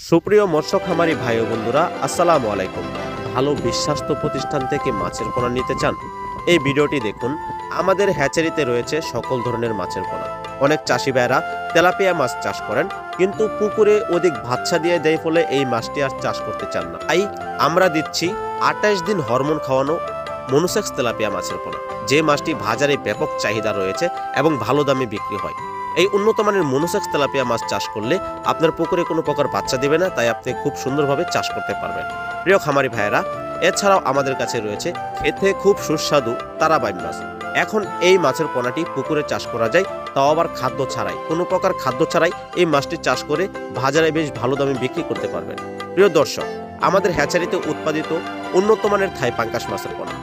সুপ্রিয় মৎস্য খামারি ভাই ও বন্ধুরা, আসসালামু আলাইকুম। ভালো বিশ্বস্ত প্রতিষ্ঠান থেকে মাছের পোনা নিতে চান? এই ভিডিওটি দেখুন। আমাদের হ্যাচারিতে রয়েছে সকল ধরনের মাছের পোনা। অনেক চাষি ভাইরা তেলাপিয়া মাছ চাষ করেন, কিন্তু পুকুরে অধিক বাচ্চা দিয়ে দেয় ফলে এই মাছটি আর চাষ করতে চান না। তাই আমরা দিচ্ছি 28 দিন হরমোন খাওয়ানো মনোসেক্স তেলাপিয়া মাছের পোনা, যে মাছটি বাজারে ব্যাপক চাহিদা রয়েছে এবং ভালো দামে বিক্রি হয়। এই উন্নত মানের মনোসেক্স তেলাপিয়া মাছ চাষ করলে আপনার পুকুরে কোনো প্রকার বাচ্চা দেবে না, তাই আপনি খুব সুন্দরভাবে চাষ করতে পারবেন। প্রিয় খামারি ভাইয়েরা, এছাড়াও আমাদের কাছে রয়েছে খেতে খুব সুস্বাদু তারাবাই মাছ। এখন এই মাছের পোনাটি পুকুরে চাষ করা যায়, তাও আবার খাদ্য ছাড়াই, কোনো প্রকার খাদ্য ছাড়াই এই মাছটি চাষ করে বাজারে বেশ ভালো দামে বিক্রি করতে পারবেন। প্রিয় দর্শক, আমাদের হ্যাচারিতে উৎপাদিত উন্নত মানের থাই পাঙ্গাস মাছের পোনা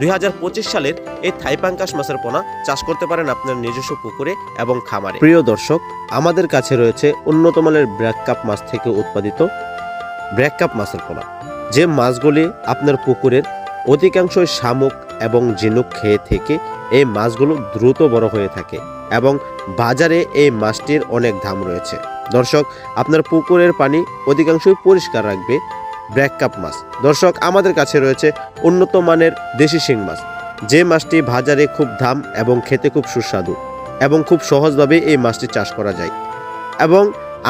2025 সালের এই থাই পাঙ্গাস মাছের পোনা চাষ করতে পারেন আপনার নিজস্ব পুকুরে এবং খামারে। প্রিয় দর্শক, আমাদের কাছে রয়েছে উন্নত মানের ব্র্যাক কাপ মাছ থেকে উৎপাদিত ব্র্যাক কাপ মাছের পোনা, যে মাছগুলি আপনার পুকুরের অধিকাংশই শামুক এবং ঝিনুক খেয়ে থেকে এই মাছগুলো দ্রুত বড় হয়ে থাকে এবং বাজারে এই মাছটির অনেক দাম রয়েছে। দর্শক, আপনার পুকুরের পানি অধিকাংশই পরিষ্কার রাখবে ব্র্যাক কাপ মাছ। দর্শক, আমাদের কাছে রয়েছে উন্নত মানের দেশি শিং মাছ, যে মাছটি বাজারে খুব দাম এবং খেতে খুব সুস্বাদু এবং খুব সহজভাবে এই মাছটি চাষ করা যায়। এবং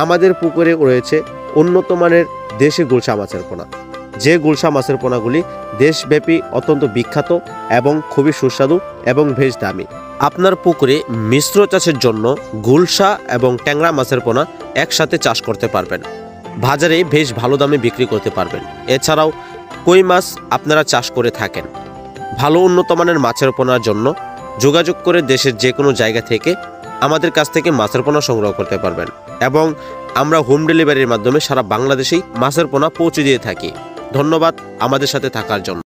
আমাদের পুকুরে রয়েছে উন্নত মানের দেশি গুলশা মাছের পোনা, যে গুলশা মাছের পোনাগুলি দেশব্যাপী অত্যন্ত বিখ্যাত এবং খুবই সুস্বাদু এবং বেশ দামি। আপনার পুকুরে মিশ্র চাষের জন্য গুলশা এবং ট্যাংরা মাছের পোনা একসাথে চাষ করতে পারবেন, বাজারে বেশ ভালো দামে বিক্রি করতে পারবেন। এছাড়াও কই মাছ আপনারা চাষ করে থাকেন, ভালো উন্নত মানের মাছের পোনার জন্য যোগাযোগ করে দেশের যে কোনো জায়গা থেকে আমাদের কাছ থেকে মাছের পোনা সংগ্রহ করতে পারবেন এবং আমরা হোম ডেলিভারির মাধ্যমে সারা বাংলাদেশেই মাছের পোনা পৌঁছে দিয়ে থাকি। ধন্যবাদ আমাদের সাথে থাকার জন্য।